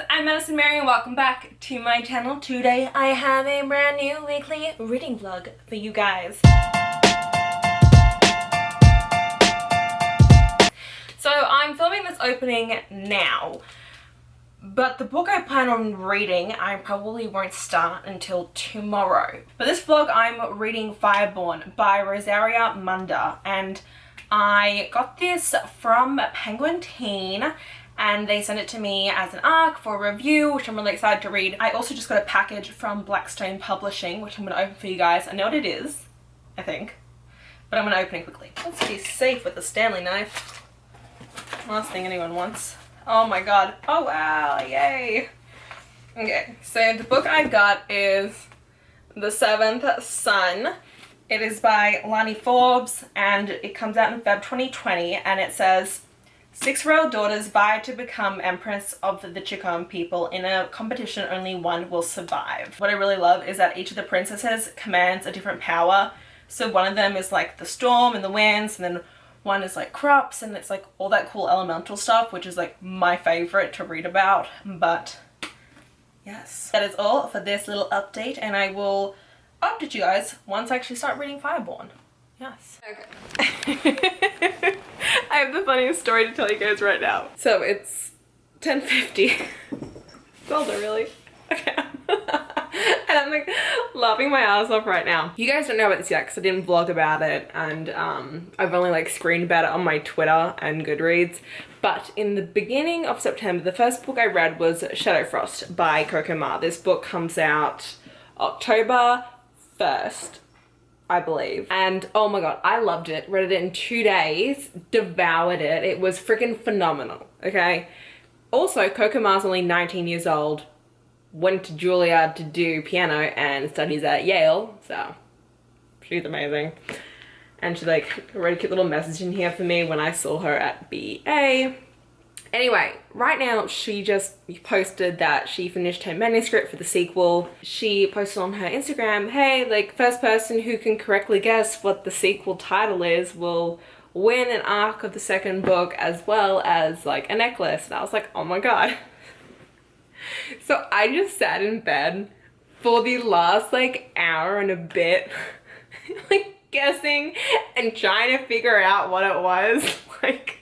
I'm Madison Mary and welcome back to my channel. Today I have a brand new weekly reading vlog for you guys. So I'm filming this opening now, but the book I plan on reading I probably won't start until tomorrow. For this vlog I'm reading Fireborne by Rosaria Munda, and I got this from Penguin Teen and they sent it to me as an ARC for a review, which I'm really excited to read. I also just got a package from Blackstone Publishing, which I'm going to open for you guys. I know what it is, I think, but I'm going to open it quickly. Let's be safe with the Stanley knife. Last thing anyone wants. Oh my god. Oh wow, yay. Okay, so the book I got is The Seventh Son. It is by µ and it comes out in Feb 2020, and it says, 6 royal daughters vie to become empress of the µ people. In a competition, only one will survive. What I really love is that each of the princesses commands a different power. So one of them is like the storm and the winds, and then one is like crops, and it's like all that cool elemental stuff, which is like my favorite to read about. But yes, that is all for this little update, and I will update you guys once I actually start reading Fireborne. Yes. Okay. I have the funniest story to tell you guys right now. So it's 10:50. Zelda, really? Okay. And I'm like laughing my ass off right now. You guys don't know about this yet because I didn't vlog about it, and I've only like screened about it on my Twitter and Goodreads. But in the beginning of September, the first book I read was Shadowfrost by µ. This book comes out October 1st. I believe. And oh my god, I loved it. Read it in 2 days, devoured it. It was freaking phenomenal, okay? Also, µ is only 19 years old, went to Juilliard to do piano and studies at Yale, so she's amazing. And she like wrote a cute little message in here for me when I saw her at BA. Anyway, right now she just posted that she finished her manuscript for the sequel. She posted on her Instagram, hey, like, first person who can correctly guess what the sequel title is will win an ARC of the second book as well as like a necklace. And I was like, oh my god. So I just sat in bed for the last like hour and a bit like guessing and trying to figure out what it was. Like,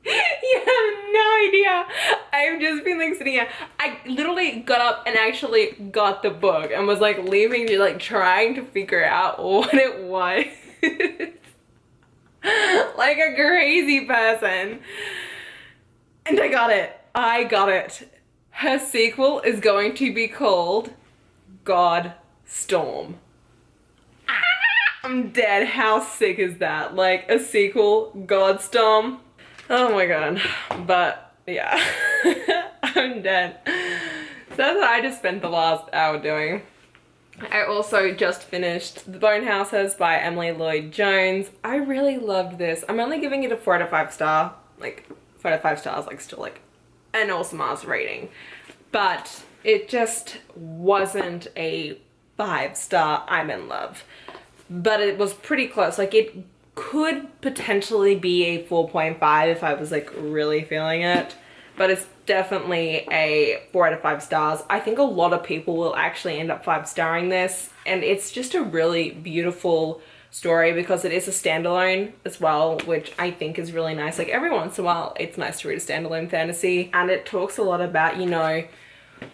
you have no idea. I've just been like sitting here. I literally got up and actually got the book and was like leaving, like trying to figure out what it was. Like a crazy person. And I got it. I got it. Her sequel is going to be called God Storm. I'm dead. How sick is that? Like a sequel, God Storm. Oh my god. But yeah, I'm dead. So that's what I just spent the last hour doing. I also just finished The Bone Houses by Emily Lloyd-Jones. I really loved this. I'm only giving it a 4 out of 5 star. Like 4 out of 5 stars, like still like an awesome ass rating. But it just wasn't a 5-star I'm in love. But it was pretty close. Like it could potentially be a 4.5 if I was like really feeling it, but it's definitely a 4 out of 5 stars. I think a lot of people will actually end up 5-starring this, and it's just a really beautiful story because it is a standalone as well, which I think is really nice. Like every once in a while it's nice to read a standalone fantasy, and it talks a lot about, you know,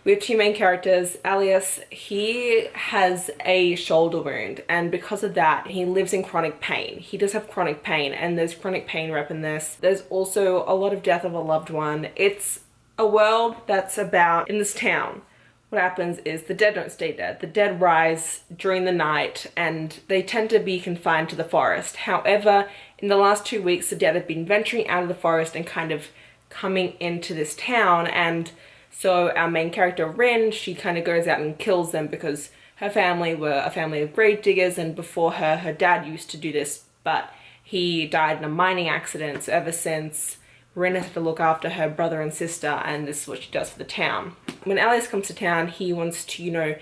we have 2 main characters. Alias, he has a shoulder wound, and because of that he lives in chronic pain. He does have chronic pain, and there's chronic pain rep in this. There's also a lot of death of a loved one. It's a world that's about, in this town, what happens is the dead don't stay dead. The dead rise during the night, and they tend to be confined to the forest. However, in the last 2 weeks the dead have been venturing out of the forest and kind of coming into this town, and so our main character, Rin, she kind of goes out and kills them because her family were a family of grave diggers, and before her, her dad used to do this, but he died in a mining accident. So ever since, Rin has to look after her brother and sister, and this is what she does for the town. When Alias comes to town, he wants to, you know,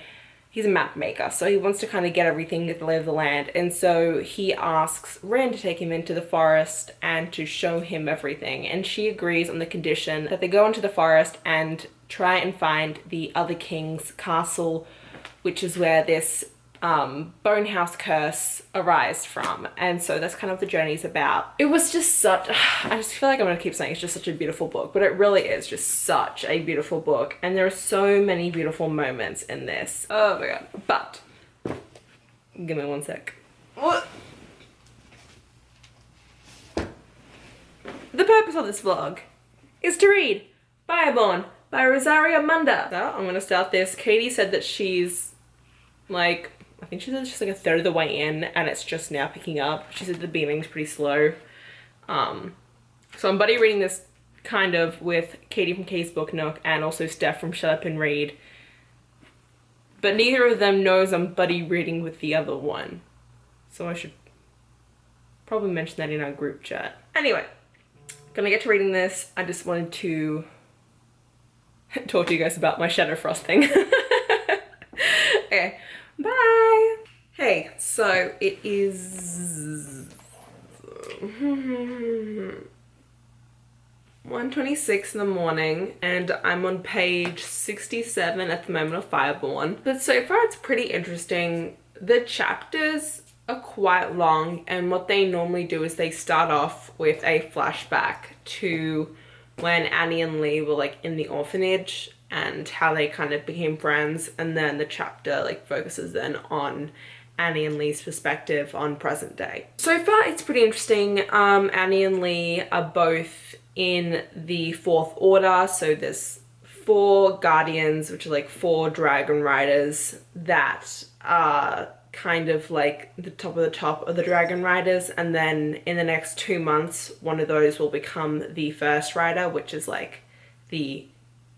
he's a map maker, so he wants to kind of get everything, get the lay of the land, and so he asks Ren to take him into the forest and to show him everything, and she agrees on the condition that they go into the forest and try and find the other king's castle, which is where this bone house curse arised from. And so that's kind of the journey's about. It was just such, I just feel like I'm gonna keep saying it's just such a beautiful book, but it really is just such a beautiful book. And there are so many beautiful moments in this. Oh my god. But, give me one sec. What? The purpose of this vlog is to read Fireborn by Rosaria Munda. So I'm gonna start this. Katie said that she's like, I think she said she's like a third of the way in and it's just now picking up. She said the beginning's pretty slow. So I'm buddy reading this kind of with Katie from Katie's Book Nook and also Steph from Shut Up and Read. But neither of them knows I'm buddy reading with the other one. So I should probably mention that in our group chat. Anyway, gonna get to reading this. I just wanted to talk to you guys about my shadow frost thing. Okay. Bye! Hey, so it is 1:26 in the morning and I'm on page 67 at the moment of Fireborn. But so far it's pretty interesting. The chapters are quite long and what they normally do is they start off with a flashback to when Annie and Lee were like in the orphanage and how they kind of became friends, and then the chapter like focuses then on Annie and Lee's perspective on present day. So far it's pretty interesting. Annie and Lee are both in the Fourth Order, so there's 4 guardians, which are like 4 dragon riders that are kind of like the top of the dragon riders, and then in the next 2 months one of those will become the first rider, which is like the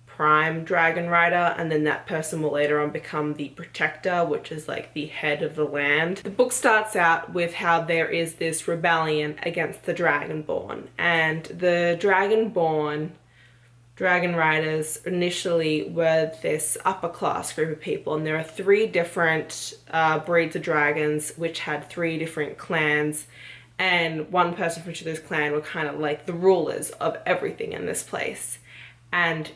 prime dragon rider, and then that person will later on become the protector, which is like the head of the land. The book starts out with how there is this rebellion against the Dragonborn, and the Dragonborn dragon riders initially were this upper class group of people, and there are 3 different breeds of dragons which had 3 different clans, and one person from each of those clans were kind of like the rulers of everything in this place. And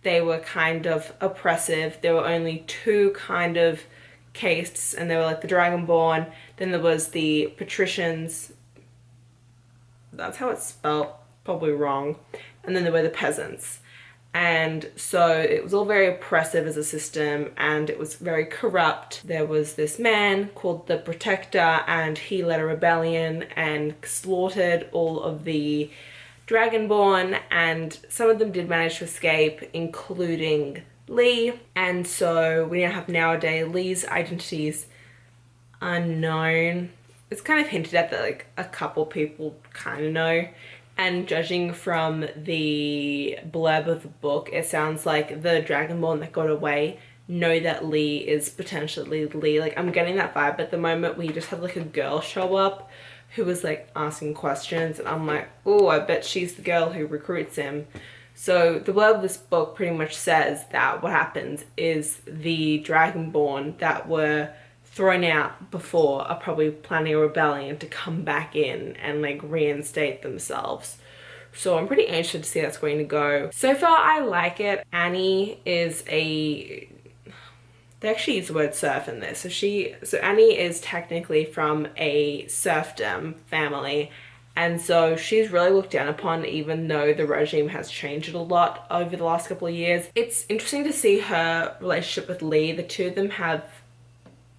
they were kind of oppressive. There were only 2 kind of castes, and they were like the Dragonborn, then there was the patricians, that's how it's spelled, probably wrong, and then there were the peasants. And so it was all very oppressive as a system, and it was very corrupt. There was this man called the Protector, and he led a rebellion and slaughtered all of the Dragonborn, and some of them did manage to escape, including Lee. And so we now have nowadays Lee's identity is unknown. It's kind of hinted at that like a couple people kind of know, and judging from the blurb of the book, it sounds like the Dragonborn that got away know that Lee is potentially Lee. Like, I'm getting that vibe at the moment. We just had like a girl show up who was like asking questions, and I'm like, oh, I bet she's the girl who recruits him. So the blurb of this book pretty much says that what happens is the Dragonborn that were thrown out before are probably planning a rebellion to come back in and like reinstate themselves. So I'm pretty anxious to see how that's going to go. So far I like it. Annie is a, they actually use the word serf in this. So Annie is technically from a serfdom family, and so she's really looked down upon, even though the regime has changed a lot over the last couple of years. It's interesting to see her relationship with Lee. The 2 of them have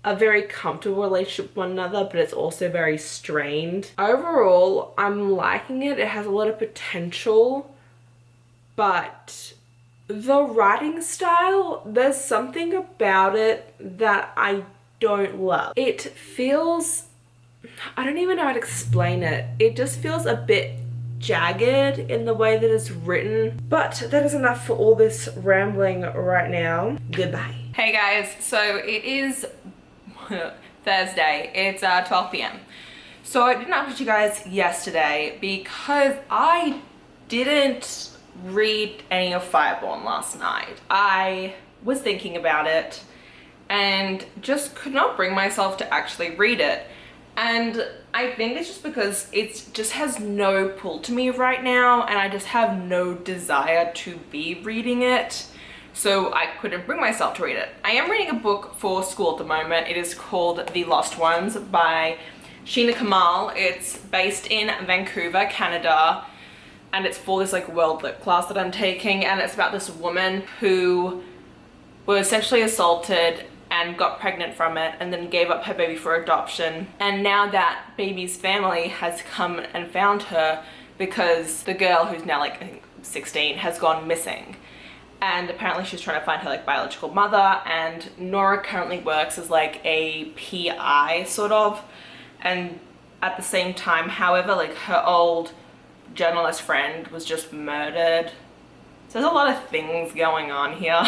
a very comfortable relationship with one another, but it's also very strained. Overall, I'm liking it. It has a lot of potential, but the writing style, there's something about it that I don't love. It feels, I don't even know how to explain it. It just feels a bit jagged in the way that it's written. But that is enough for all this rambling right now. Goodbye. Hey guys, so it is Thursday. It's 12 p.m. So I didn't update you guys yesterday because I didn't read any of Fireborn last night. I was thinking about it and just could not bring myself to actually read it. And I think it's just because it just has no pull to me right now, and I just have no desire to be reading it. so I couldn't bring myself to read it. I am reading a book for school at the moment. It is called The Lost Ones by Sheena Kamal. It's based in Vancouver, Canada, and it's for this like world lit class that I'm taking, and it's about this woman who was essentially assaulted and got pregnant from it and then gave up her baby for adoption. And now that baby's family has come and found her because the girl, who's now like I think 16, has gone missing. And apparently she's trying to find her like biological mother, and Nora currently works as like a PI sort of, and at the same time, however, like her old journalist friend was just murdered. So there's a lot of things going on here.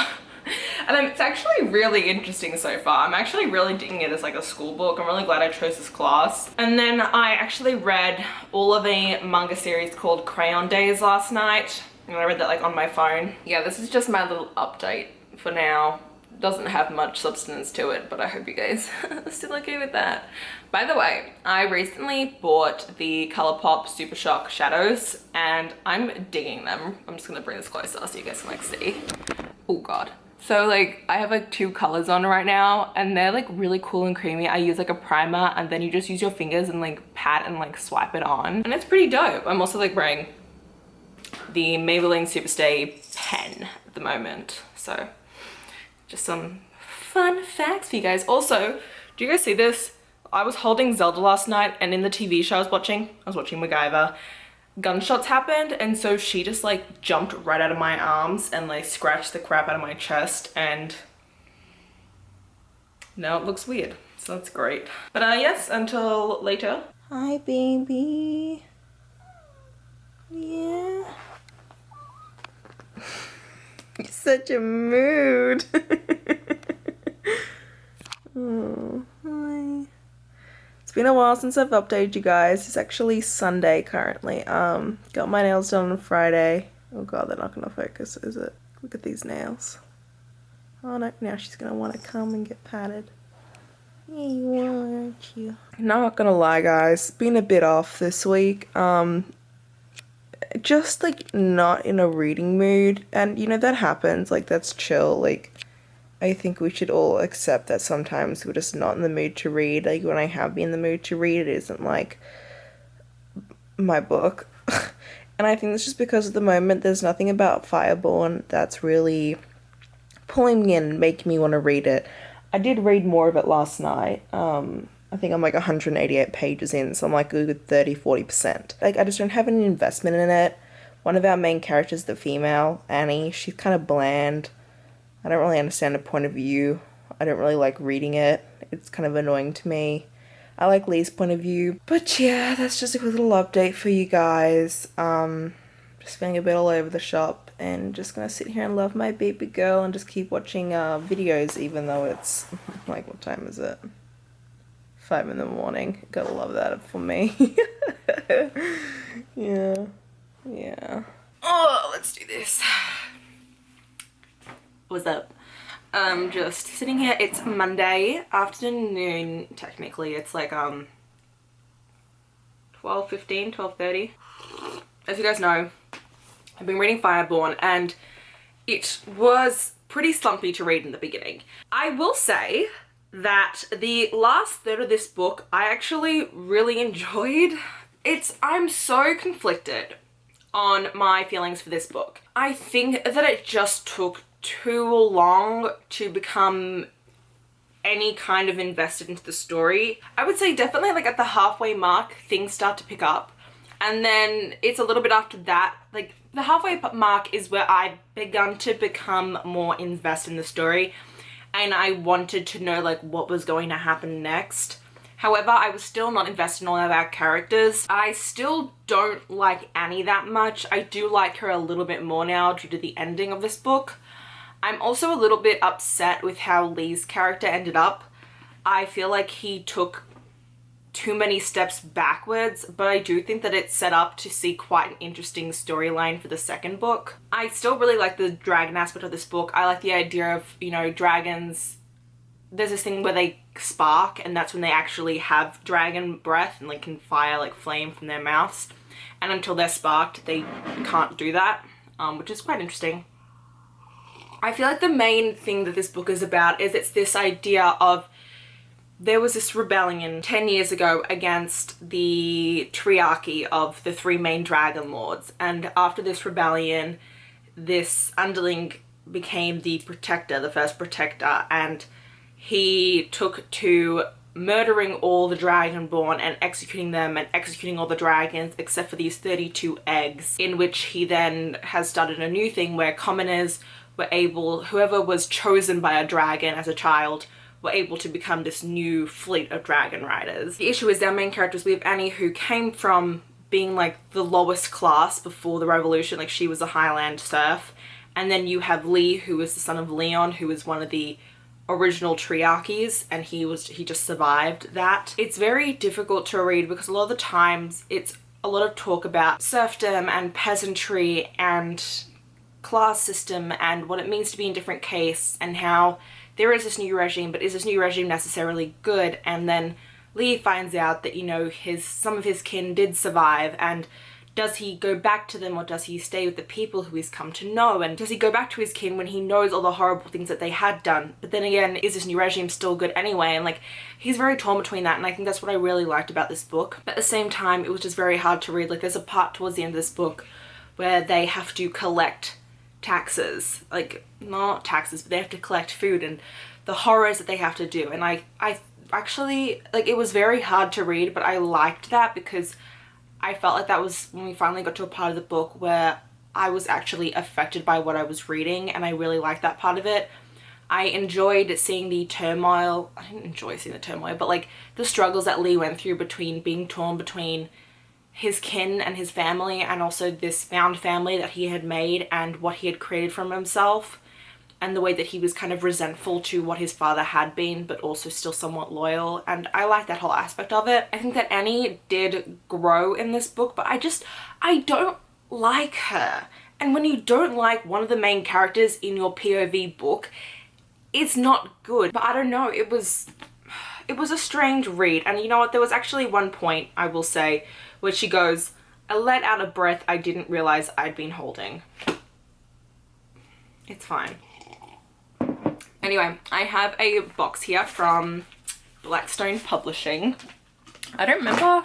And it's actually really interesting so far. I'm actually really digging it as like a school book. I'm really glad I chose this class. And then I actually read all of a manga series called Crayon Days last night. And I read that like on my phone. Yeah, this is just my little update for now. Doesn't have much substance to it, but I hope you guys are still okay with that. By the way, I recently bought the Colourpop Super Shock shadows and I'm digging them. I'm just gonna bring this closer so you guys can like see. Oh God. So like I have like 2 colors on right now and they're like really cool and creamy. I use like a primer and then you just use your fingers and like pat and like swipe it on. And it's pretty dope. I'm also like wearing the Maybelline Superstay pen at the moment. So just some fun facts for you guys. Also, do you guys see this? I was holding Zelda last night and in the TV show I was watching MacGyver. Gunshots happened and so she just like jumped right out of my arms and like scratched the crap out of my chest, and now it looks weird, so that's great. But yes, until later. Hi baby. Yeah. You're such a mood. Oh, hi. It's been a while since I've updated you guys. It's actually Sunday currently. Got my nails done on Friday. Oh God, they're not gonna focus, is it? Look at these nails. Oh no, now she's gonna want to come and get patted. Yeah, you are, aren't you? Not gonna lie guys, been a bit off this week. Just like not in a reading mood, and you know that happens, like that's chill. Like I think we should all accept that sometimes we're just not in the mood to read. Like when I have been in the mood to read, it isn't like my book. And I think it's just because at the moment there's nothing about Fireborne that's really pulling me in and making me want to read it. I did read more of it last night. I think I'm like 188 pages in, so I'm like a good 30-40%. Like I just don't have any investment in it. One of our main characters, the female, Annie, she's kind of bland. I don't really understand the point of view. I don't really like reading it. It's kind of annoying to me. I like Lee's point of view. But yeah, that's just a quick little update for you guys. Just feeling a bit all over the shop and just gonna sit here and love my baby girl and just keep watching videos even though it's like, what time is it? 5 in the morning. Gotta love that for me. Yeah. Oh, let's do this. What's up? Just sitting here. It's Monday afternoon, technically. It's like 12:15, 12:30. As you guys know, I've been reading Fireborn and it was pretty slumpy to read in the beginning. I will say that the last third of this book I actually really enjoyed. I'm so conflicted on my feelings for this book. I think that it just took too long to become any kind of invested into the story. I would say definitely like at the halfway mark things start to pick up, and then it's a little bit after that, like the halfway mark is where I begun to become more invested in the story and I wanted to know like what was going to happen next. However, I was still not invested in all of our characters. I still don't like Annie that much. I do like her a little bit more now due to the ending of this book. I'm also a little bit upset with how Lee's character ended up. I feel like he took too many steps backwards, but I do think that it's set up to see quite an interesting storyline for the second book. I still really like the dragon aspect of this book. I like the idea of, you know, dragons. There's this thing where they spark and that's when they actually have dragon breath and like can fire like flame from their mouths. And until they're sparked, they can't do that, which is quite interesting. I feel like the main thing that this book is about is it's this idea of there was this rebellion 10 years ago against the triarchy of the three main dragon lords, and after this rebellion this underling became the protector, the first protector, and he took to murdering all the dragonborn and executing them and executing all the dragons except for these 32 eggs, in which he then has started a new thing where commoners were able, whoever was chosen by a dragon as a child, were able to become this new fleet of dragon riders. The issue is our main characters, we have Annie, who came from being like the lowest class before the revolution, like she was a Highland serf, and then you have Lee, who is the son of Leon, who is one of the original triarchies, and he just survived that. It's very difficult to read because a lot of the times it's a lot of talk about serfdom and peasantry and class system and what it means to be in different castes, and how there is this new regime, but is this new regime necessarily good? And then Lee finds out that, you know, some of his kin did survive, and does he go back to them or does he stay with the people who he's come to know? And does he go back to his kin when he knows all the horrible things that they had done? But then again, is this new regime still good anyway? And like, he's very torn between that, and I think that's what I really liked about this book. But at the same time, it was just very hard to read. Like, there's a part towards the end of this book where they have to collect taxes, like not taxes, but they have to collect food and the horrors that they have to do. And I actually, like, it was very hard to read, but I liked that because I felt like that was when we finally got to a part of the book where I was actually affected by what I was reading, and I really liked that part of it. I enjoyed seeing the turmoil. I didn't enjoy seeing the turmoil, but like the struggles that Lee went through between being torn between his kin and his family, and also this found family that he had made and what he had created from himself, and the way that he was kind of resentful to what his father had been, but also still somewhat loyal. And I like that whole aspect of it. I think that Annie did grow in this book, but I don't like her. And when you don't like one of the main characters in your POV book, it's not good. But I don't know, it was a strange read. And you know what, there was actually one point, I will say, where she goes, "I let out a breath I didn't realize I'd been holding." It's fine. Anyway, I have a box here from Blackstone Publishing. I don't remember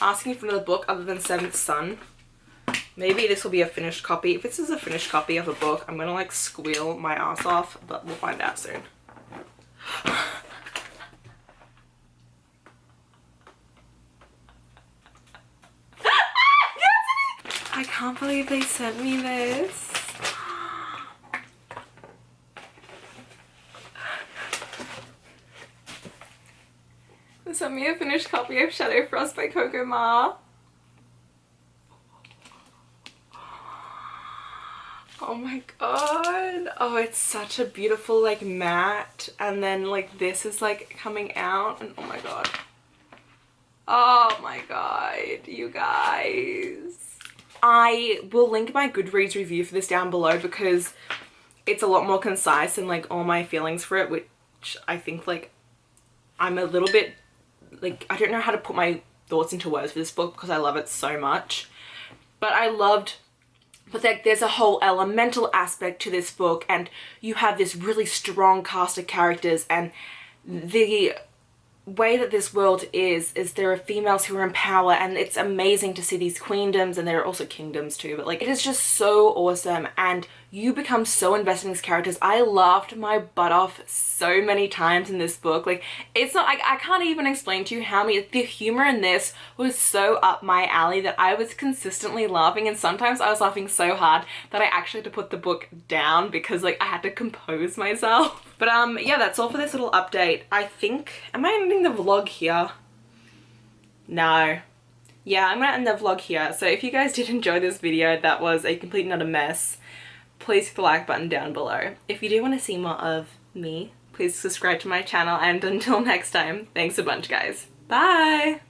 asking for another book other than Seventh Son. Maybe this will be a finished copy. If this is a finished copy of a book, I'm gonna like squeal my ass off, but we'll find out soon. I can't believe they sent me this. They sent me a finished copy of Shadow Frost by Coco Ma. Oh my god. Oh, it's such a beautiful like matte, and then like this is like coming out, and oh my god. Oh my god, you guys. I will link my Goodreads review for this down below because it's a lot more concise and like all my feelings for it, which I think like I'm a little bit like, I don't know how to put my thoughts into words for this book because I love it so much. But like there's a whole elemental aspect to this book, and you have this really strong cast of characters, and the way that this world is there are females who are in power, and it's amazing to see these queendoms, and there are also kingdoms too, but like it is just so awesome, and you become so invested in these characters. I laughed my butt off so many times in this book. Like, it's not, I can't even explain to you how many, the humor in this was so up my alley that I was consistently laughing, and sometimes I was laughing so hard that I actually had to put the book down because like I had to compose myself. But yeah, that's all for this little update. I think, am I ending the vlog here? No. Yeah, I'm gonna end the vlog here. So if you guys did enjoy this video that was a complete and utter mess, please hit the like button down below. If you do want to see more of me, please subscribe to my channel, and until next time, thanks a bunch guys. Bye!